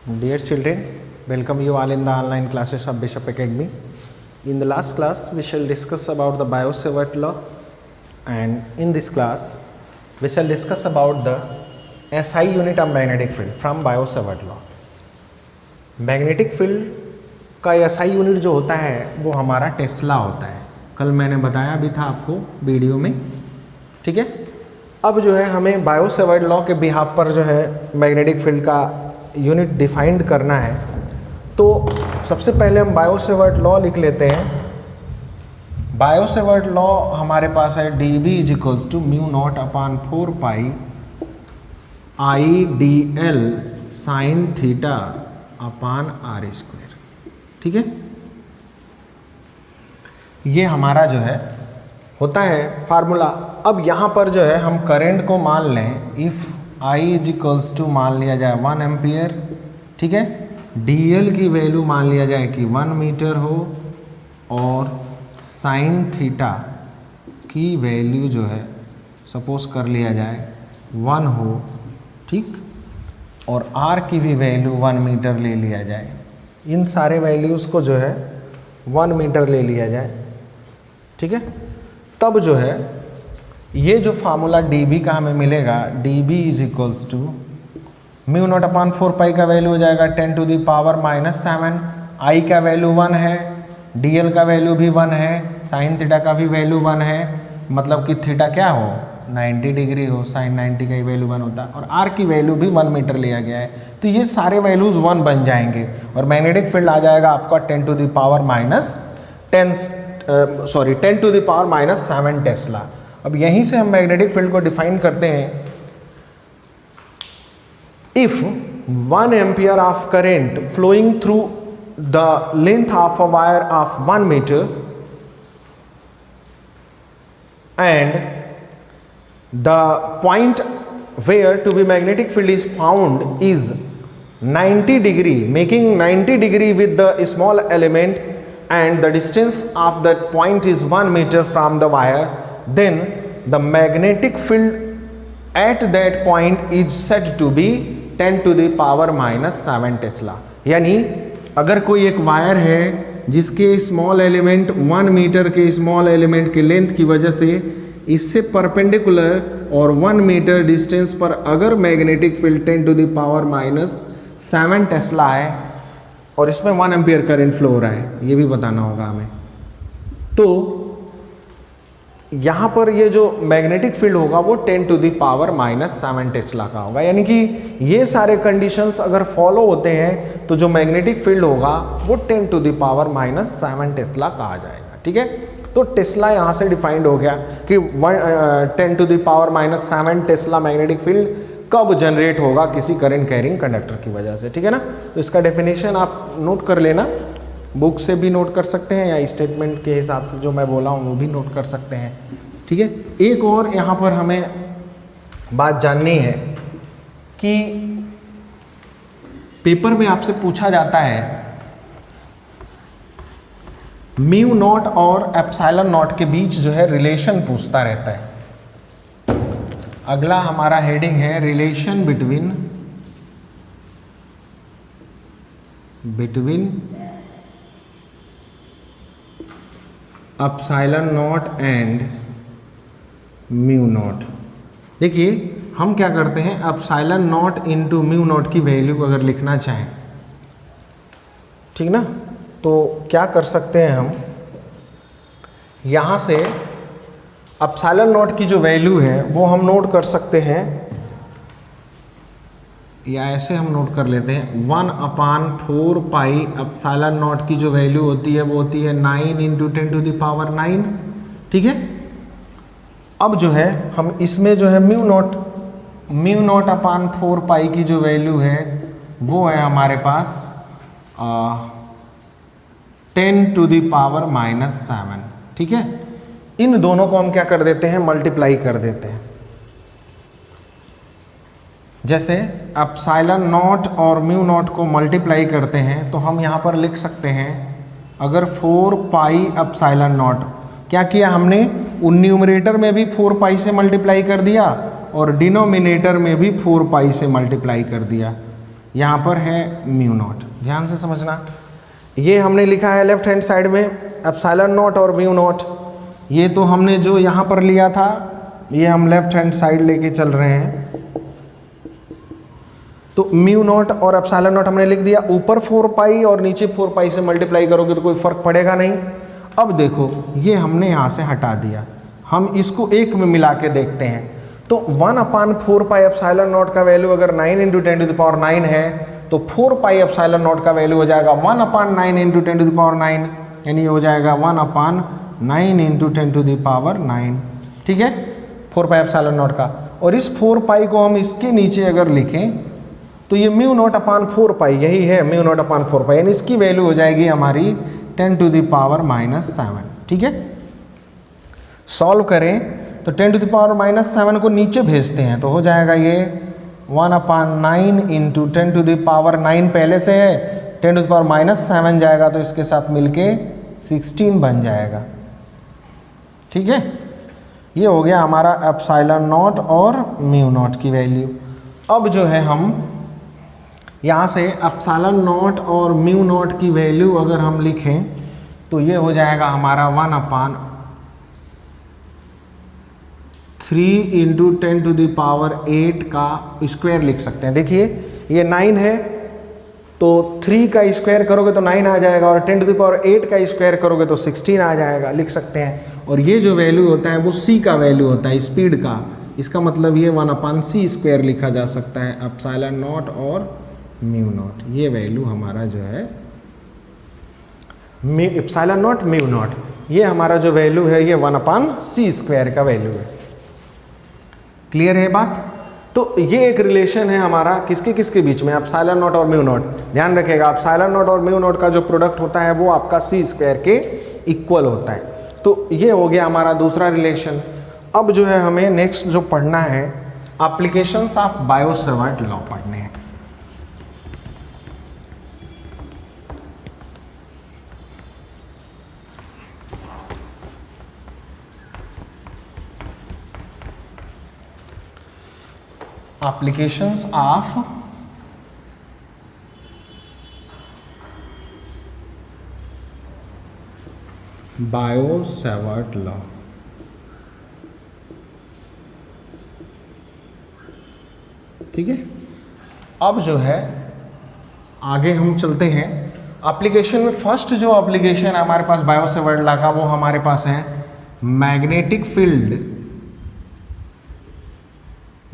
Dear children, welcome you all in the online classes of Bishop Academy. In the last class, we shall discuss about the Biot-Savart law, and in this class, we shall discuss about the SI unit of magnetic field from Biot-Savart law. Magnetic field का SI unit जो होता है वो हमारा Tesla होता है। कल मैंने बताया भी था आपको वीडियो में, ठीक है। अब जो है हमें बायो-सेवर्ट लॉ के बिहाफ पर जो है मैग्नेटिक फील्ड का यूनिट डिफाइंड करना है। तो सबसे पहले हम बायो-सेवर्ट लॉ लिख लेते हैं। बायो-सेवर्ट लॉ हमारे पास है dB is equals to mu naught upon 4 pi IDL sine theta upon R square, ठीक है। ये हमारा जो है होता है फार्मूला। अब यहाँ पर जो है हम करंट को मान लें, if I is equals to मान लिया जाए 1 एम्पियर, ठीक है। DL की वैल्यू मान लिया जाए कि 1 मीटर हो और साइन थीटा की वैल्यू जो है सपोज कर लिया जाए 1 हो, ठीक, और R की भी वैल्यू 1 मीटर ले लिया जाए। इन सारे वैल्यूज़ को जो है 1 मीटर ले लिया जाए, ठीक है। तब जो है ये जो फार्मूला dB का हमें मिलेगा, dB is equals to mu naught upon 4 pi का वैल्यू हो जाएगा 10 टू द पावर -7। I का वैल्यू 1 है, DL का वैल्यू भी 1 है, साइन थीटा का भी वैल्यू 1 है, मतलब कि थीटा क्या हो 90 डिग्री हो, साइन 90 का ही वैल्यू 1 होता है, और R की वैल्यू भी 1 मीटर लिया गया है। तो ये सारे वैल्यूज़ 1 बन जाएंगे और मैग्नेटिक फील्ड आ जाएगा आपका 10 टू द पावर -7 टेस्ला। अब यहीं से हम मैग्नेटिक फील्ड को डिफाइन करते हैं। If 1 ampere of current flowing through the length of a wire of 1 metre and the point where to be magnetic field is found is 90 degree, making 90 degree with the small element, and the distance of that point is 1 meter from the wire, then the magnetic field at that point is said to be 10 to the power -7 Tesla. यानी अगर कोई एक wire है जिसके small element 1 metre के small element के length की वजह से इससे परपेंडिकुलर और 1 मीटर डिस्टेंस पर अगर magnetic field 10 to the power -7 tesla है और इसमें 1 एम्पियर करंट फ्लो हो रहा है, ये भी बताना होगा हमें। तो यहाँ पर ये जो मैग्नेटिक फील्ड होगा वो 10 टू द पावर -7 टेस्ला का होगा। यानी कि ये सारे कंडीशंस अगर फॉलो होते हैं तो जो मैग्नेटिक फील्ड होगा वो 10 टू द पावर -7 टेस्ला का आ जाएगा, ठीक है। तो टेस्ला यहाँ से डिफाइंड हो गया कि 10 to the power -7 tesla magnetic field कब जनरेट होगा किसी करंट कैरिंग कंडक्टर की वजह से, ठीक है ना। तो इसका डेफिनेशन आप नोट कर लेना, बुक से भी नोट कर सकते हैं या स्टेटमेंट के हिसाब से जो मैं बोला हूँ वो भी नोट कर सकते हैं, ठीक है। एक और यहाँ पर हमें बात जाननी है कि पेपर में आपसे पूछा जाता है म्यू नॉट और एप्सिलॉन नॉट के बीच जो है रिलेशन पूछता रहता है। अगला हमारा हेडिंग है relation between epsilon not and mu naught. देखिए हम क्या करते हैं, epsilon not into mu naught की वैल्यू अगर लिखना चाहें, ठीक ना, तो क्या कर सकते हैं हम यहाँ से एप्सिलॉन नॉट की जो वैल्यू है वो हम नोट कर सकते हैं, या ऐसे हम नोट कर लेते हैं 1/4 पाई एप्सिलॉन नॉट की जो वैल्यू होती है वो होती है 9 इंटू 10 टू द पावर 9, ठीक है। अब जो है हम इसमें जो है म्यू नॉट अपान 4 पाई की जो वैल्यू है वो है हमारे पास 10 टू द पावर -7, ठीक है। इन दोनों को हम क्या कर देते हैं, मल्टीप्लाई कर देते हैं। जैसे एप्सिलॉन नॉट और म्यू नॉट को मल्टीप्लाई करते हैं तो हम यहाँ पर लिख सकते हैं, अगर 4 पाई एप्सिलॉन नॉट, क्या किया हमने, न्यूमरेटर में भी 4 पाई से मल्टीप्लाई कर दिया और डिनोमिनेटर में भी 4 पाई से मल्टीप्लाई कर दिया। यहाँ पर है म्यू नॉट। ध्यान से समझना, ये हमने लिखा है लेफ्ट हैंड साइड में एप्सिलॉन नॉट और म्यू नॉट। ये तो हमने जो यहाँ पर लिया था ये हम लेफ्ट हैंड साइड लेके चल रहे हैं। तो म्यू नॉट और एप्सिलॉन नॉट हमने लिख दिया, ऊपर 4 पाई और नीचे 4 पाई से मल्टीप्लाई करोगे तो कोई फर्क पड़ेगा नहीं। अब देखो ये हमने यहाँ से हटा दिया, हम इसको एक में मिला के देखते हैं। तो 1/4 पाई एप्सिलॉन नॉट का वैल्यू अगर 9 × 10⁹ है तो 4 पाई एप्सिलॉन नॉट का वैल्यू हो जाएगा 1/9 × 10⁹, यानी हो जाएगा 1/9 × 10⁹। ठीक है, 4 पाई एप्सिलॉन नॉट का। और इस 4 पाई को हम इसके नीचे अगर लिखें तो ये म्यू नॉट अपान 4 पाई, यही है म्यू नॉट अपान 4 पाई, यानी इसकी वैल्यू हो जाएगी हमारी 10⁻⁻7। ठीक है, सॉल्व करें तो 10⁻⁻7 को नीचे भेजते हैं तो हो जाएगा ये 1/9 × 10⁻9 पहले से है, 10⁻⁻7 जाएगा तो इसके साथ मिलके 16 बन जाएगा। ठीक है, ये हो गया हमारा एप्सिलॉन नॉट और म्यू नॉट की वैल्यू। अब जो है हम यहाँ से एप्सिलॉन नॉट और म्यू नॉट की वैल्यू अगर हम लिखें तो ये हो जाएगा हमारा 1/3 × 10⁸ का स्क्वायर लिख सकते हैं। देखिए ये 9 है तो 3 का स्क्वायर करोगे तो 9 आ जाएगा, और 10⁸ का स्क्वायर करोगे तो 16 आ जाएगा, लिख सकते हैं। और ये जो वैल्यू होता है वो c का वैल्यू होता है, स्पीड का। इसका मतलब ये 1/c² लिखा जा सकता है, एप्सिलॉन नॉट और म्यू नॉट। ये वैल्यू हमारा जो है एप्सिलॉन नॉट म्यू नॉट, ये हमारा जो वैल्यू है ये 1/c² का वैल्यू है। क्लियर है बात? तो ये एक रिलेशन है हमारा किसके किसके बीच में, एप्सिलॉन नॉट और म्यू नॉट। ध्यान रखिएगा एप्सिलॉन नॉट और म्यू नॉट का जो प्रोडक्ट होता है वो आपका c² के इक्वल होता है। तो ये हो गया हमारा दूसरा रिलेशन। अब जो है हमें नेक्स्ट जो पढ़ना है, एप्लीकेशंस ऑफ बायो-सेवर्ट लॉ पढ़ने हैं। Applications of Biot-Savart law. ठीक है, अब जो है आगे हम चलते हैं एप्लीकेशन में। फर्स्ट जो एप्लीकेशन है हमारे पास बायो-सेवर्ट लॉ का वो हमारे पास है magnetic field.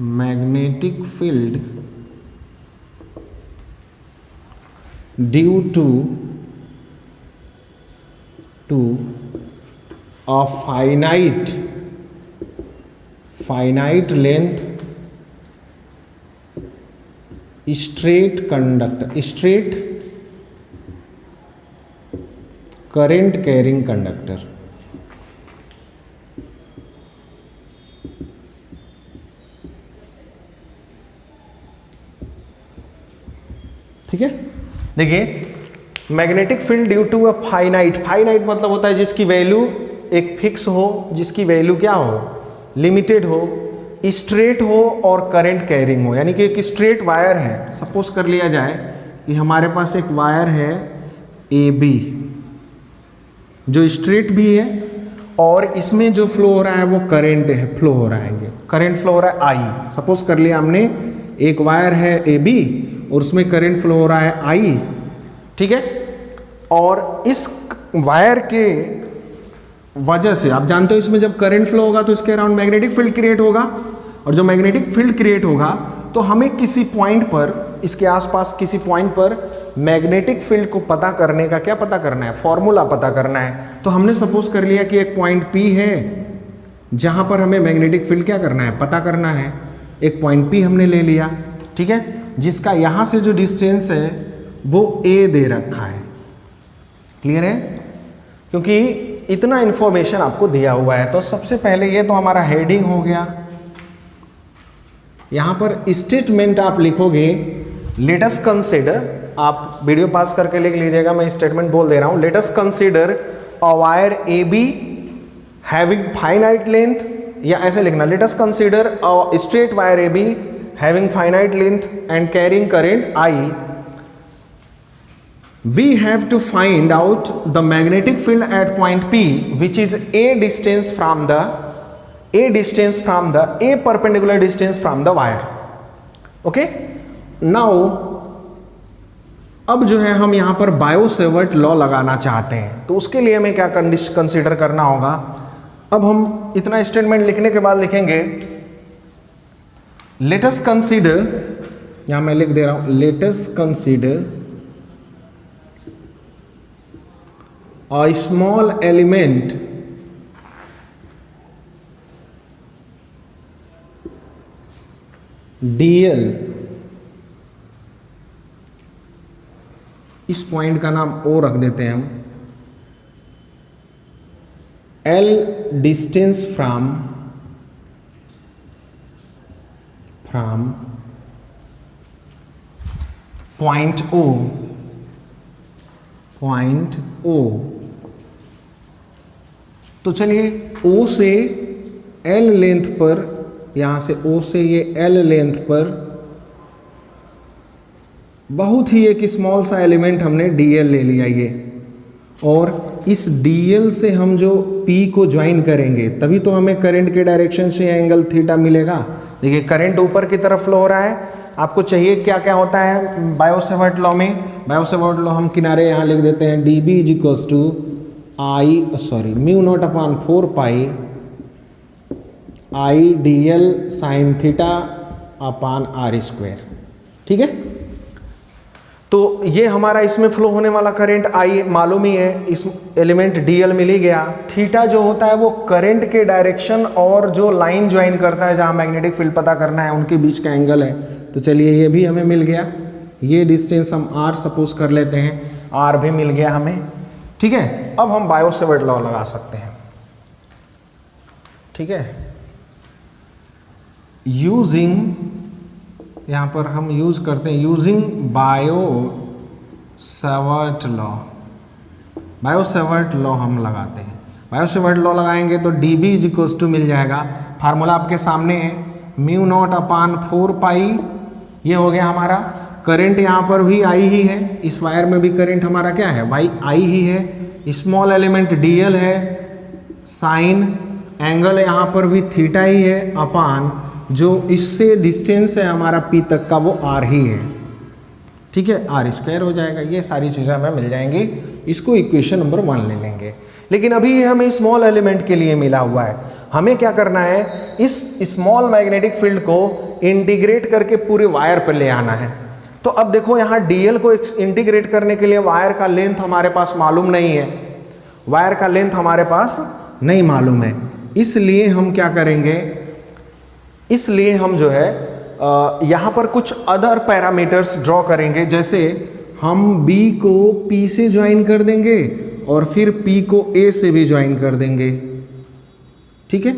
Magnetic field due to a finite length straight current carrying conductor। ठीक है, देखिए magnetic field due to a finite मतलब होता है जिसकी वैल्यू एक फिक्स हो, जिसकी वैल्यू क्या हो, लिमिटेड हो, स्ट्रेट हो और करंट कैरिंग हो। यानी कि एक स्ट्रेट वायर है, सपोज कर लिया जाए कि हमारे पास एक वायर है AB जो स्ट्रेट भी है और इसमें जो फ्लो हो रहा है वो करंट है, फ्लो हो रहा है, ये करंट फ्लो हो रहा है I। सपोज कर लिया हमने एक वायर है AB और उसमें करंट फ्लो हो रहा है I। ठीक है, और इस वायर के वजह से आप जानते हो इसमें जब करंट फ्लो होगा तो इसके अराउंड मैग्नेटिक फील्ड क्रिएट होगा, और जो मैग्नेटिक फील्ड क्रिएट होगा तो हमें किसी पॉइंट पर, इसके आसपास किसी पॉइंट पर मैग्नेटिक फील्ड को पता करने का क्या पता करना है, फॉर्मूला पता करना है। तो हमने सपोज कर लिया कि एक पॉइंट P है जहां पर हमें मैग्नेटिक फील्ड क्या करना है, पता करना है। एक पॉइंट P हमने ले लिया, ठीक है, जिसका यहां से जो डिस्टेंस है वो A दे रखा है। क्लियर है? क्योंकि इतना इंफॉर्मेशन आपको दिया हुआ है। तो सबसे पहले ये तो हमारा हेडिंग हो गया। यहां पर स्टेटमेंट आप लिखोगे, लेट अस कंसीडर, आप वीडियो पास करके लिख लीजिएगा, मैं स्टेटमेंट बोल दे रहा हूं। Let us consider a wire AB having finite length, या ऐसे लिखना, late us consider a straight wire AB having finite length and carrying current I, we have to find out the magnetic field at point P, which is a perpendicular distance from the wire. Okay, now अब जो है हम यहाँ पर Biot-Savart law लगाना चाहते हैं, तो उसके लिए हमें क्या कंसीडर करना होगा। अब हम इतना स्टेटमेंट लिखने के बाद लिखेंगे लेट अस कंसीडर, यहां मैं लिख दे रहा हूं, let us consider a small element DL, इस पॉइंट का नाम ओ रख देते हैं हम, L distance from point O. तो चलिए ओ से एल लेंथ पर, यहां से ओ से ये एल लेंथ पर बहुत ही एक स्मॉल सा एलिमेंट हमने डीएल ले लिया ये, और इस डीएल से हम जो पी को ज्वाइन करेंगे तभी तो हमें करंट के डायरेक्शन से एंगल थीटा मिलेगा। देखिए करंट ऊपर की तरफ फ्लो हो रहा है, आपको चाहिए क्या क्या होता है बायो-सेवर्ट लॉ में। बायो-सेवर्ट लॉ हम किनारे यहाँ लिख देते हैं, D B is equals to mu naught upon 4 pi I D L sine theta upon R square. ठीक है, तो ये हमारा इसमें फ्लो होने वाला करंट आई मालूम ही है, इस एलिमेंट डीएल मिल ही गया। थीटा जो होता है वो करंट के डायरेक्शन और जो लाइन ज्वाइन करता है जहां मैग्नेटिक फील्ड पता करना है उनके बीच का एंगल है, तो चलिए ये भी हमें मिल गया। ये डिस्टेंस हम आर सपोज कर लेते हैं, आर भी मिल गया हमें। ठीक है, अब हम बायो-सेवर्ट लॉ लगा सकते हैं। ठीक है, यूजिंग, यहाँ पर हम यूज करते हैं using Biot Savart law. Biot Savart law हम लगाते हैं, बायो-सेवर्ट लॉ लगाएंगे तो D B is equals to मिल जाएगा, फार्मूला आपके सामने है, म्यू नॉट अपॉन 4 पाई, ये हो गया हमारा। करंट यहाँ पर भी आई ही है, इस वायर में भी करंट हमारा क्या है, वाई आई ही है। स्मॉल एलिमेंट डीएल है, साइन एंगल यहाँ पर भी थीटा ही है, अपॉन जो इससे डिस्टेंस है हमारा पी तक का वो आर ही है। ठीक है, आर स्क्वायर हो जाएगा। ये सारी चीज़ें हमें मिल जाएंगी, इसको इक्वेशन नंबर 1 ले लेंगे। लेकिन अभी ये हमें स्मॉल एलिमेंट के लिए मिला हुआ है, हमें क्या करना है, इस स्मॉल मैग्नेटिक फील्ड को इंटीग्रेट करके पूरे वायर पर ले आना है। तो अब देखो यहाँ डीएल को इंटीग्रेट करने के लिए वायर का लेंथ हमारे पास मालूम नहीं है, वायर का लेंथ हमारे पास नहीं मालूम है, इसलिए हम क्या करेंगे, इसलिए हम जो है यहाँ पर कुछ अदर पैरामीटर्स ड्रॉ करेंगे। जैसे हम B को P से ज्वाइन कर देंगे और फिर P को A से भी ज्वाइन कर देंगे। ठीक है,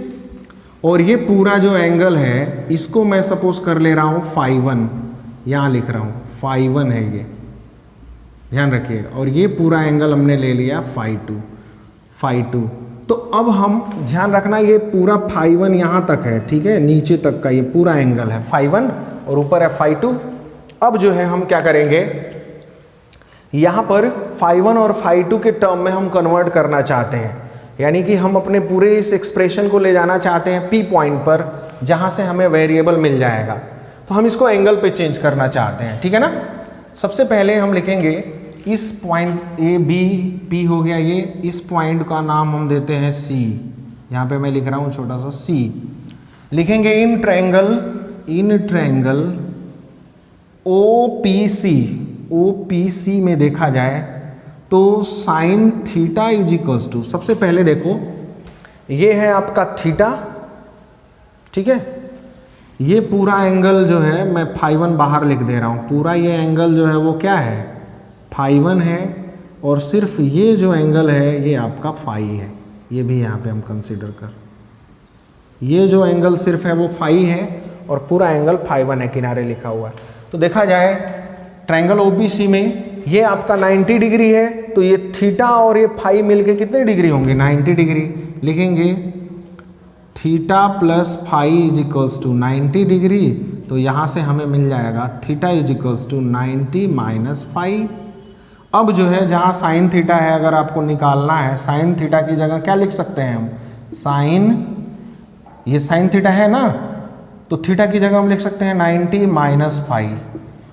और ये पूरा जो एंगल है इसको मैं सपोज कर ले रहा हूँ φ1, यहाँ लिख रहा हूँ φ1 है ये, ध्यान रखिएगा। और ये पूरा एंगल हमने ले लिया φ2। तो अब हम ध्यान रखना, ये पूरा φ1 यहाँ तक है, ठीक है, नीचे तक का ये पूरा एंगल है φ1 और ऊपर है φ2। अब जो है हम क्या करेंगे, यहाँ पर φ1 और φ2 के टर्म में हम कन्वर्ट करना चाहते हैं, यानी कि हम अपने पूरे इस एक्सप्रेशन को ले जाना चाहते हैं P पॉइंट पर, जहाँ से हमें वेरिएबल मिल जाएगा। तो हम इसको एंगल पे चेंज करना चाहते हैं, ठीक है ना। सबसे पहले हम लिखेंगे इस पॉइंट ए बी पी हो गया ये, इस पॉइंट का नाम हम देते हैं C, यहाँ पे मैं लिख रहा हूँ छोटा सा C। लिखेंगे इन ट्रायंगल OPC में देखा जाए तो sine theta is equals to, सबसे पहले देखो ये है आपका थीटा, ठीक है, ये पूरा एंगल जो है मैं φ1 बाहर लिख दे रहा हूँ, पूरा ये एंगल जो है वो क्या है, φ1 है, और सिर्फ ये जो एंगल है ये आपका φ है, ये भी यहाँ पे हम कंसीडर कर, ये जो एंगल सिर्फ है वो φ है और पूरा एंगल φ1 है, किनारे लिखा हुआ है। तो देखा जाए ट्रायंगल OPC में ये आपका 90 डिग्री है, तो ये थीटा और ये φ मिलके कितने डिग्री होंगे, 90 डिग्री। लिखेंगे theta plus phi is equals to 90 degree, तो यहाँ से हमें मिल जाएगा theta is equals to 90 minus phi. अब जो है जहाँ साइन थीटा है अगर आपको निकालना है, साइन थीटा की जगह क्या लिख सकते हैं हम, साइन, ये साइन थीटा है ना, तो थीटा की जगह हम लिख सकते हैं 90 माइनस फाई,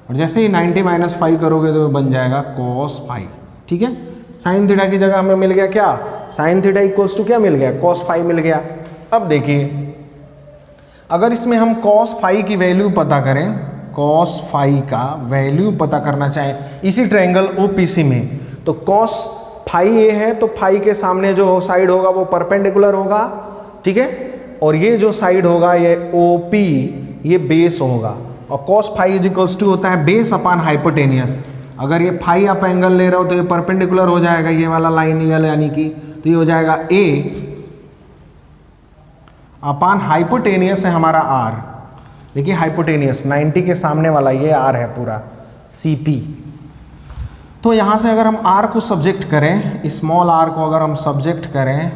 और जैसे ही 90 माइनस फाई करोगे तो बन जाएगा कॉस फाई। ठीक है, साइन थीटा की जगह हमें मिल गया क्या, साइन थीटा इक्वल्स टू क्या मिल गया, कॉस फाई मिल गया। अब देखिए अगर इसमें हम कॉस फाई की वैल्यू पता करें, कॉस फाई का वैल्यू पता करना चाहें इसी ट्रायंगल ओपीसी में, तो कॉस फाई ये है तो फाई के सामने जो साइड होगा वो परपेंडिकुलर होगा। ठीक है, और ये जो साइड होगा ये ओपी, ये बेस होगा, और cos phi is equals to होता है बेस अपॉन हाइपोटेनियस। अगर ये फाई आप एंगल ले रहे हो तो ये परपेंडिकुलर हो जाएगा, ये वाला लाइन यानी कि, तो ये हो जाएगा ए अपॉन हाइपोटेनियस है हमारा आर। देखिए हाइपोटेनियस 90 के सामने वाला ये आर है पूरा CP। तो यहाँ से अगर हम आर को सब्जेक्ट करें, स्मॉल आर को अगर हम सब्जेक्ट करें,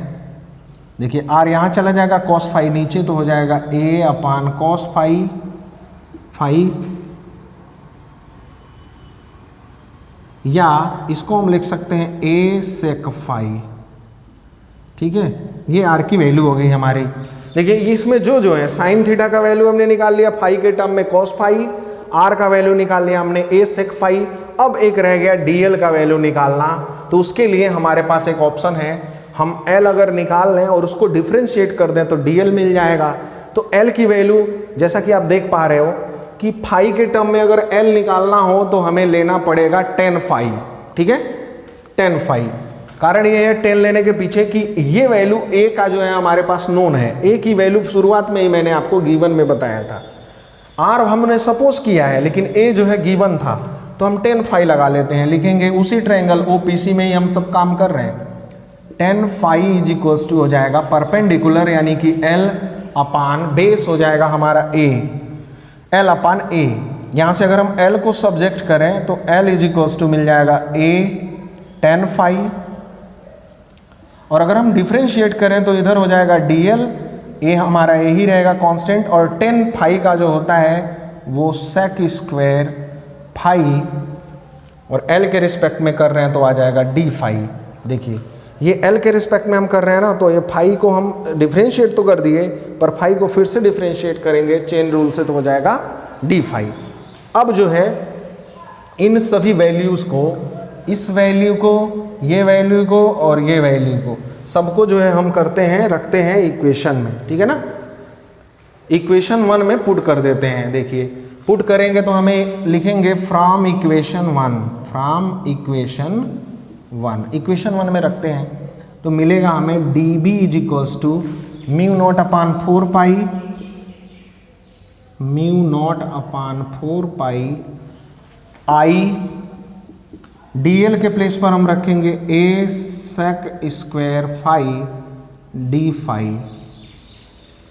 देखिए आर यहाँ चला जाएगा, कॉस फाई नीचे, तो हो जाएगा ए अपॉन कॉस फाई, फाई, या इसको हम लिख सकते हैं ए सेक फाई। ठीक है, ये आर की वैल्यू हो गई हमारी। देखिए इसमें जो है साइन थीटा का वैल्यू हमने निकाल लिया, फाई के टर्म में कॉस फाई, आर का वैल्यू निकाल लिया हमने ए सेक फाई। अब एक रह गया डीएल का वैल्यू निकालना, तो उसके लिए हमारे पास एक ऑप्शन है, हम एल अगर निकाल लें और उसको डिफ्रेंशिएट कर दें तो डीएल मिल जाएगा। तो एल की वैल्यू जैसा कि आप देख पा रहे हो कि फाई के टर्म में अगर एल निकालना हो तो हमें लेना पड़ेगा 10 फाई। ठीक है, 10 फाई। कारण ये है 10 लेने के पीछे कि ये वैल्यू ए का जो है हमारे पास नोन है, ए की वैल्यू शुरुआत में ही मैंने आपको गिवन में बताया था, आर हमने सपोज किया है लेकिन ए जो है गिवन था, तो हम 10 फाई लगा लेते हैं, लिखेंगे उसी ट्रायंगल ओपीसी में ही हम सब काम कर रहे हैं। 10 फाई इज इक्वल्स टू हो जाएगा परपेंडिकुलर यानी कि एल अपान बेस हो जाएगा हमारा ए, एल अपान ए। यहाँ से अगर हम एल को सब्जेक्ट करें तो एल इज इक्वल्स टू मिल जाएगा ए 10 फाई, और अगर हम डिफ्रेंशिएट करें तो इधर हो जाएगा डीएल, ए हमारा ए ही रहेगा कांस्टेंट, और 10 फाई का जो होता है वो सेक स्क्वायर फाई, और एल के रिस्पेक्ट में कर रहे हैं तो आ जाएगा डी फाई। देखिए ये एल के रिस्पेक्ट में हम कर रहे हैं ना, तो ये फाई को हम डिफ्रेंशिएट तो कर दिए, पर फाई को फिर से डिफ्रेंशिएट करेंगे चेन रूल से तो हो जाएगा डी फाई। अब जो है इन सभी वैल्यूज़ को, इस वैल्यू को, ये वैल्यू को और ये वैल्यू को, सबको जो है हम करते हैं, रखते हैं इक्वेशन में। ठीक है ना, इक्वेशन 1 में पुट कर देते हैं। देखिए पुट करेंगे तो हमें लिखेंगे from equation 1, from equation 1, equation 1 में रखते हैं तो मिलेगा हमें D B is equals to mu naught upon 4 pi, mu naught upon 4 pi I, DL के प्लेस पर हम रखेंगे a sec square phi D phi,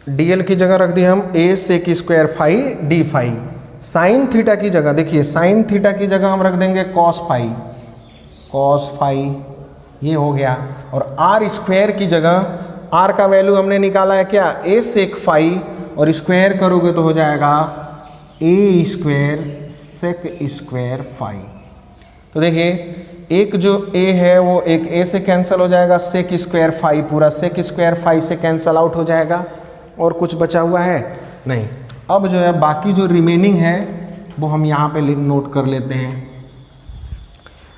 DL की जगह रख दिया हम a sec square phi D phi. Sine theta की जगह, देखिए साइन थीटा की जगह हम रख देंगे कॉस फाई, कॉस फाई, ये हो गया। और आर स्क्वायर की जगह, आर का वैल्यू हमने निकाला है क्या, ए सेक फाई, और स्क्वायर करोगे तो हो जाएगा ए स्क्वायर सेक स्क्वायर फाई। तो देखिए एक जो ए है वो एक ए से कैंसिल हो जाएगा, सेक स्क्वायर फाई पूरा सेक स्क्वायर फाई से कैंसिल आउट हो जाएगा, और कुछ बचा हुआ है नहीं। अब जो है बाकी जो रिमेनिंग है वो हम यहाँ पे नोट कर लेते हैं।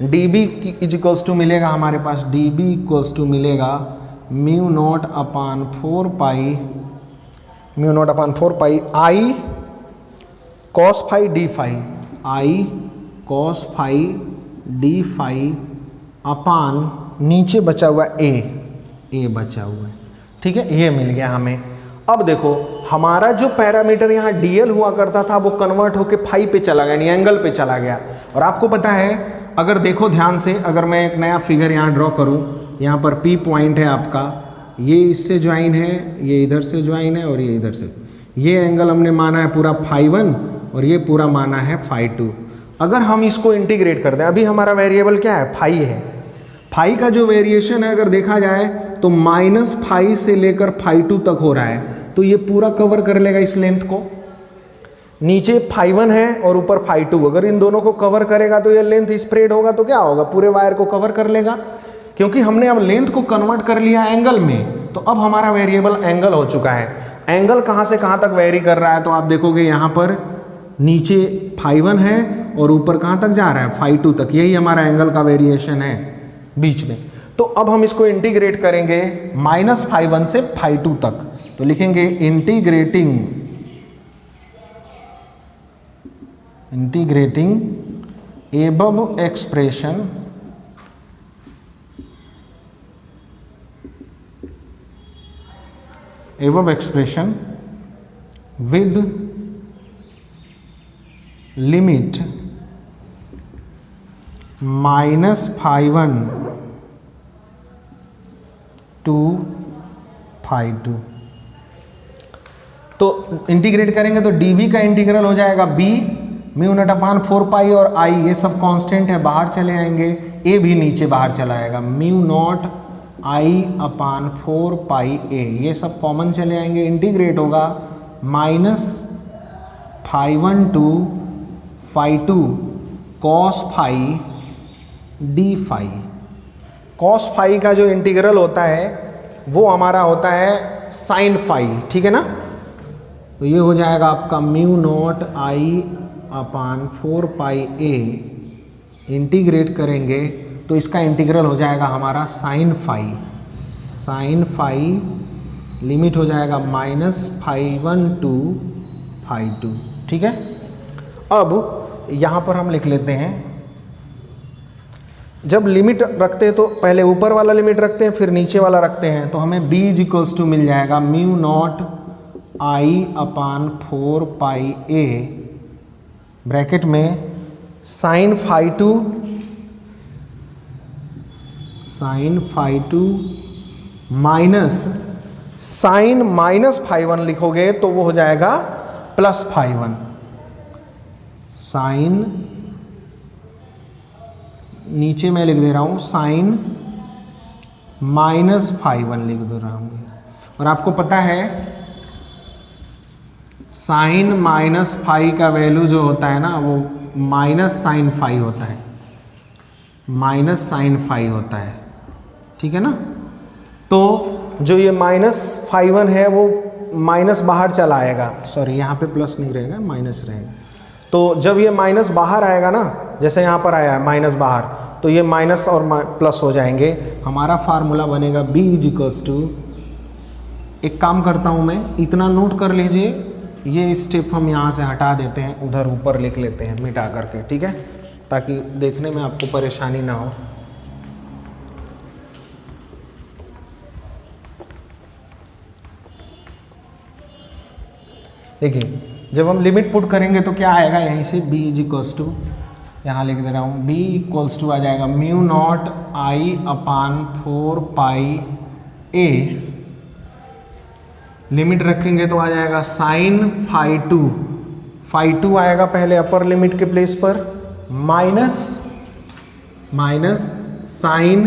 D B is equals to मिलेगा हमारे पास, डी बी इक्वल्स टू मिलेगा mu naught upon 4 pi, mu naught upon 4 pi I cos phi D phi, I cos phi D phi upon नीचे बचा हुआ ए बचा हुआ है। ठीक है, ये मिल गया हमें। अब देखो हमारा जो पैरामीटर यहाँ डीएल हुआ करता था वो कन्वर्ट होके फाई पे चला गया, यानी एंगल पे चला गया। और आपको पता है, अगर देखो ध्यान से, अगर मैं एक नया फिगर यहाँ ड्रॉ करूँ, यहाँ पर पी पॉइंट है आपका, ये इससे ज्वाइन है, ये इधर से ज्वाइन है और ये इधर से, ये एंगल हमने माना है पूरा फाई 1 और ये पूरा माना है फाई 2। अगर हम इसको इंटीग्रेट कर दें, अभी हमारा वेरिएबल क्या है, फाई है, फाई का जो वेरिएशन है अगर देखा जाए तो -फाई से लेकर फाई 2 तक हो रहा है। तो ये पूरा कवर कर लेगा इस लेंथ को। नीचे φ1 है और ऊपर φ2, अगर इन दोनों को कवर करेगा तो ये लेंथ स्प्रेड होगा तो क्या होगा, पूरे वायर को कवर कर लेगा। क्योंकि हमने अब लेंथ को कन्वर्ट कर लिया एंगल में, तो अब हमारा वेरिएबल एंगल हो चुका है। एंगल कहाँ से कहाँ तक वेरी कर रहा है, तो आप देखोगे यहाँ पर नीचे φ1 है और ऊपर कहाँ तक जा रहा है, φ2 तक। यही हमारा एंगल का वेरिएशन है बीच में। तो अब हम इसको इंटीग्रेट करेंगे -φ1 से φ2 तक, तो लिखेंगे integrating above expression with limit -φ1 to φ2। तो इंटीग्रेट करेंगे तो dv का इंटीग्रल हो जाएगा b μ0/4 और i, ये सब कांस्टेंट है, बाहर चले आएंगे। a भी नीचे बाहर चला आएगा, μ0 I/4 a, ये सब कॉमन चले आएंगे। इंटीग्रेट होगा -φ1 to φ2 cos φ d φ। cos φ का जो इंटीग्रल होता है वो हमारा होता है sin φ, ठीक है ना। तो ये हो जाएगा आपका μ0 I/4 a। इंटीग्रेट करेंगे तो इसका इंटीग्रल हो जाएगा हमारा sin φ लिमिट हो जाएगा -φ1 to φ2, ठीक है। अब यहाँ पर हम लिख लेते हैं, जब लिमिट रखते हैं तो पहले ऊपर वाला लिमिट रखते हैं फिर नीचे वाला रखते हैं, तो हमें b = मिल जाएगा μ0 I/4 a ब्रैकेट में sin φ2 माइनस sin -φ1 लिखोगे तो वो हो जाएगा +φ1। sin, नीचे मैं लिख दे रहा हूँ sin -φ1 लिख दे रहा हूँ। और आपको पता है sin -φ का वैल्यू जो होता है ना वो -sin φ होता है, -sin φ होता है, ठीक है ना। तो जो ये -φ1 है वो माइनस बाहर चला आएगा, सॉरी यहाँ पे प्लस नहीं रहेगा, माइनस रहेगा। तो जब ये माइनस बाहर आएगा ना, जैसे यहाँ पर आया है माइनस बाहर, तो ये माइनस और प्लस हो जाएंगे। हमारा फार्मूला बनेगा b = एक काम करता हूँ मैं, इतना नोट कर लीजिए, ये स्टेप हम यहाँ से हटा देते हैं, उधर ऊपर लिख लेते हैं मिटा करके, ठीक है, ताकि देखने में आपको परेशानी ना हो। देखिए जब हम लिमिट पुट करेंगे तो क्या आएगा, यहीं से b = यहाँ लिख दे रहा हूँ, b = आ जाएगा μ0 I/4 a। लिमिट रखेंगे तो आ जाएगा sin φ2 आएगा पहले अपर लिमिट के प्लेस पर, माइनस sin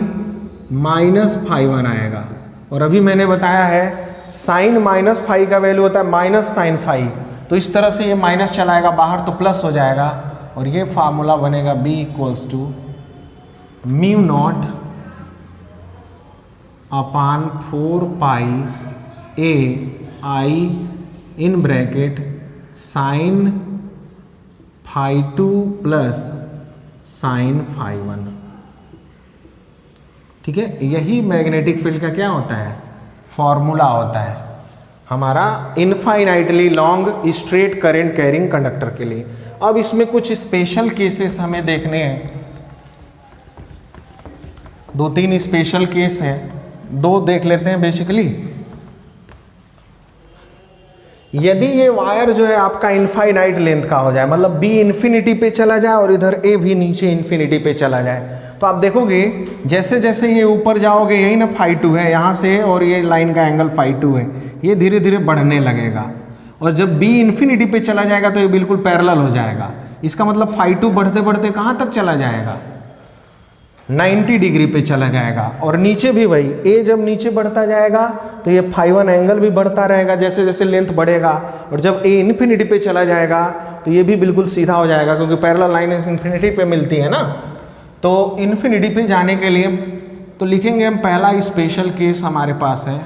-φ1 आएगा। और अभी मैंने बताया है sin -φ का वैल्यू होता है -sin φ, तो इस तरह से ये माइनस चलाएगा बाहर तो प्लस हो जाएगा। और ये फार्मूला बनेगा b = μ0 /4 a I in bracket sin φ2 plus sin φ1, ठीक है। यही मैग्नेटिक फील्ड का क्या होता है, फॉर्मूला होता है हमारा infinitely long straight current carrying conductor के लिए। अब इसमें कुछ स्पेशल केसेस हमें देखने हैं, 2-3 स्पेशल केस हैं, 2 देख लेते हैं बेसिकली। यदि ये वायर जो है आपका इनफाइनाइट लेंथ का हो जाए, मतलब b इन्फिनिटी पे चला जाए और इधर a भी नीचे इन्फिनिटी पे चला जाए, तो आप देखोगे जैसे जैसे ये ऊपर जाओगे, यही ना φ2 है यहाँ से, और ये लाइन का एंगल φ2 है, ये धीरे धीरे बढ़ने लगेगा। और जब b इन्फिनिटी पे चला जाएगा तो ये बिल्कुल पैरेलल हो जाएगा। इसका मतलब φ2 बढ़ते बढ़ते कहाँ तक चला जाएगा, 90 डिग्री पे चला जाएगा। और नीचे भी वही, ए जब नीचे बढ़ता जाएगा तो ये φ1 एंगल भी बढ़ता रहेगा जैसे जैसे लेंथ बढ़ेगा, और जब ए इन्फिनिटी पे चला जाएगा तो ये भी बिल्कुल सीधा हो जाएगा, क्योंकि पैरेलल लाइन इन्फिनिटी पे मिलती है ना। तो इन्फिनिटी पे जाने के लिए तो लिखेंगे हम, पहला स्पेशल केस हमारे पास है